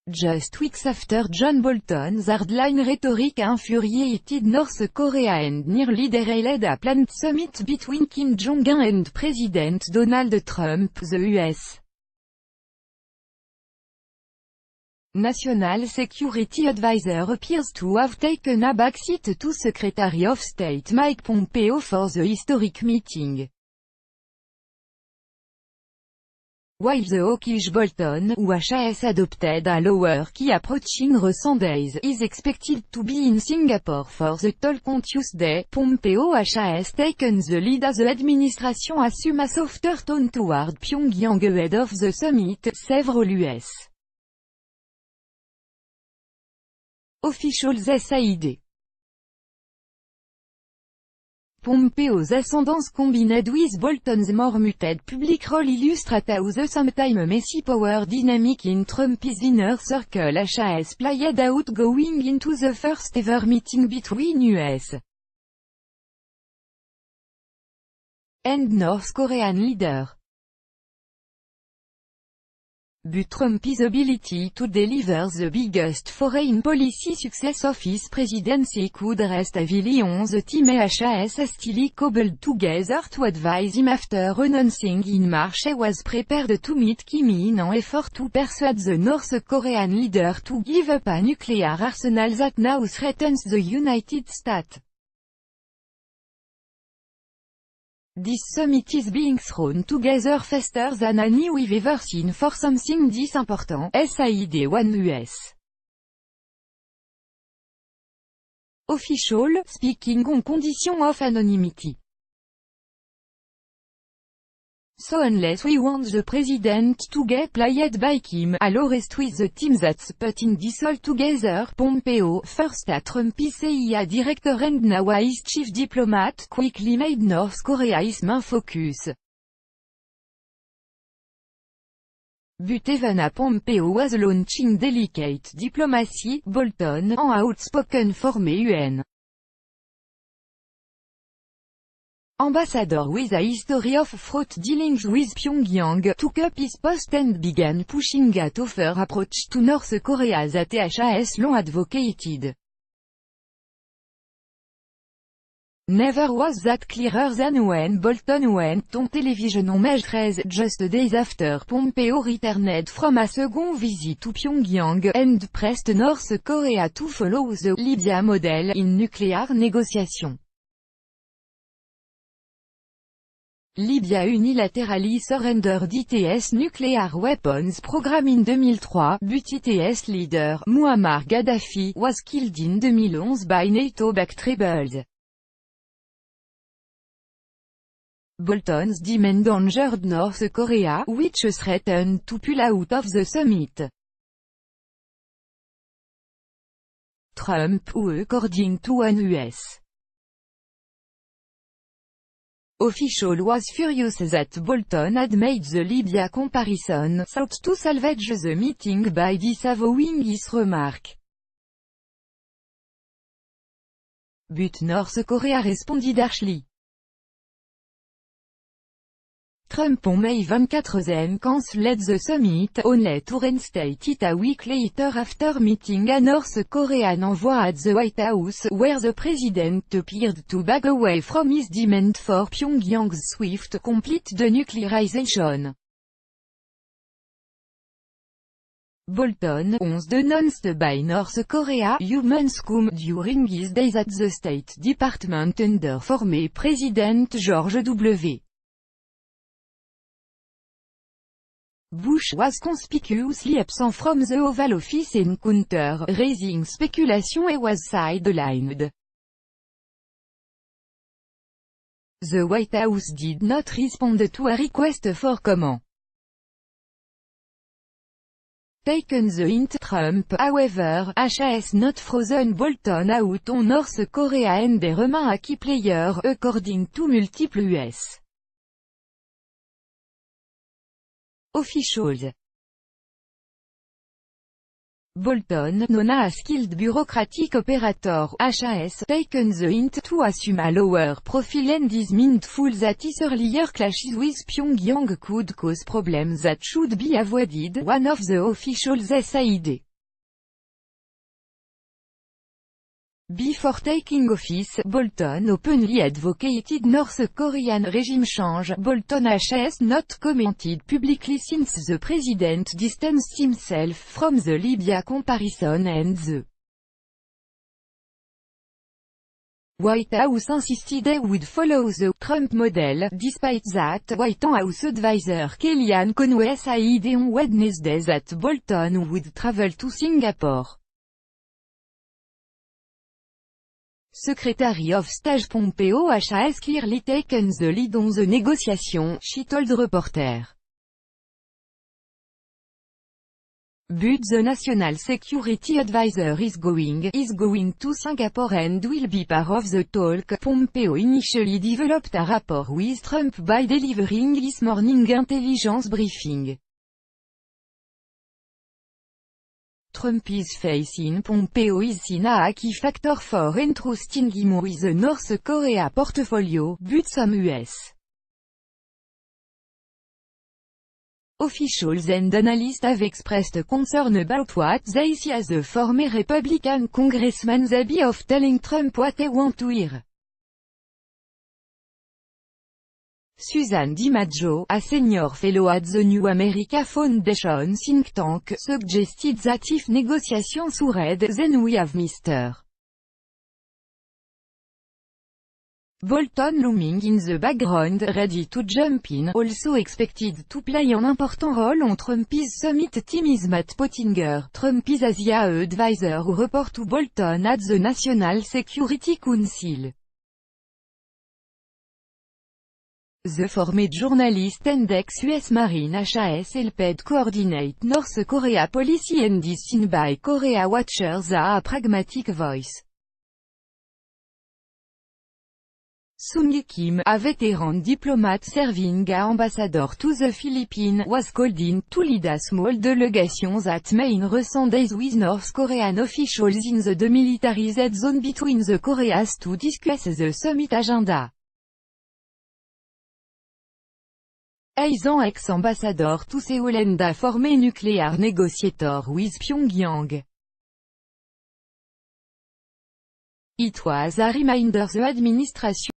Just weeks after John Bolton's hardline rhetoric infuriated North Korea and nearly derailed a planned summit between Kim Jong-un and President Donald Trump, the U.S. National Security Advisor appears to have taken a backseat to Secretary of State Mike Pompeo for the historic meeting. While the hawkish Bolton, who has adopted a lower key approach in recent days, is expected to be in Singapore for the talk on Tuesday, Pompeo has taken the lead as the administration assumes a softer tone toward Pyongyang ahead of the summit, several U.S. officials said. Pompeo's ascendance combined with Bolton's more muted public role illustrate how the sometime messy power dynamic in Trump's inner circle has played out going into the first ever meeting between U.S. and North Korean leaders. But Trump's ability to deliver the biggest foreign policy success of his presidency could rest heavily on the team has still cobbled together to advise him after announcing in March he was prepared to meet Kim in an effort to persuade the North Korean leader to give up a nuclear arsenal that now threatens the United States. This summit is being thrown together faster than any we've ever seen for something this important, said one U.S. official, speaking on condition of anonymity. So unless we want the president to get played by Kim, I'll rest with the team that's putting this all together, Pompeo, first a Trump's CIA director and now his chief diplomat, quickly made North Korea's main focus. But even as Pompeo was launching delicate diplomacy, Bolton, an outspoken former UN ambassador with a history of fraught dealings with Pyongyang, took up his post and began pushing a tougher approach to North Korea that has long advocated. Never was that clearer than when Bolton went on television on May 13, just days after Pompeo returned from a second visit to Pyongyang, and pressed North Korea to follow the Libya model in nuclear negotiations. Libya unilaterally surrendered its nuclear weapons program in 2003, but its leader, Muammar Gaddafi, was killed in 2011 by NATO-backed rebels. Bolton's demand endangered North Korea, which threatened to pull out of the summit. Trump, who according to one U.S. official was furious that Bolton had made the Libya comparison, sought to salvage the meeting by disavowing his remark. But North Korea responded harshly. Trump on May 24 then cancelled the summit, only to reinstate it a week later after meeting a North Korean envoy at the White House, where the president appeared to back away from his demand for Pyongyang's swift, complete denuclearization. Bolton, once denounced by North Korea, humans come during his days at the State Department under former President George W. Bush was conspicuously absent from the Oval Office encounter, raising speculation he was sidelined. The White House did not respond to a request for comment. Taken the hint, Trump, however, has not frozen Bolton out on North Korea and remains a key player, according to multiple U.S. officials. Bolton, known as a skilled bureaucratic operator, has taken the hint to assume a lower profile and is mindful that his earlier clashes with Pyongyang could cause problems that should be avoided, one of the officials said. Before taking office, Bolton openly advocated North Korean regime change. Bolton has not commented publicly since the president distanced himself from the Libya comparison and the White House insisted they would follow the Trump model. Despite that, White House advisor Kellyanne Conway said on Wednesday that Bolton would travel to Singapore. Secretary of State Pompeo has clearly taken the lead on the negotiation, she told reporter. But the National Security Advisor is going to Singapore and will be part of the talk. Pompeo initially developed a rapport with Trump by delivering this morning intelligence briefing. Trump is facing Pompeo is seen a key factor for entrusting him with the North Korea portfolio, but some U.S. officials and analysts have expressed concern about what they see as the former Republican congressman's habit of telling Trump what they want to hear. Susan DiMaggio, a senior fellow at the New America Foundation think tank, suggested that if negotiations would, then we have Mr. Bolton looming in the background, ready to jump in, also expected to play an important role on Trump's summit team is Matt Pottinger, Trump's Asia advisor who report to Bolton at the National Security Council. The former journalist and ex-US Marine has helped coordinate North Korea policy and is seen by Korea watchers as a pragmatic voice. Sung Kim, a veteran diplomat serving as ambassador to the Philippines, was called in to lead a small delegation that made recent days with North Korean officials in the demilitarized zone between the Koreas to discuss the summit agenda. As an ex-ambassador to Seoul and a former nuclear negotiator with Pyongyang. It was a reminder the administration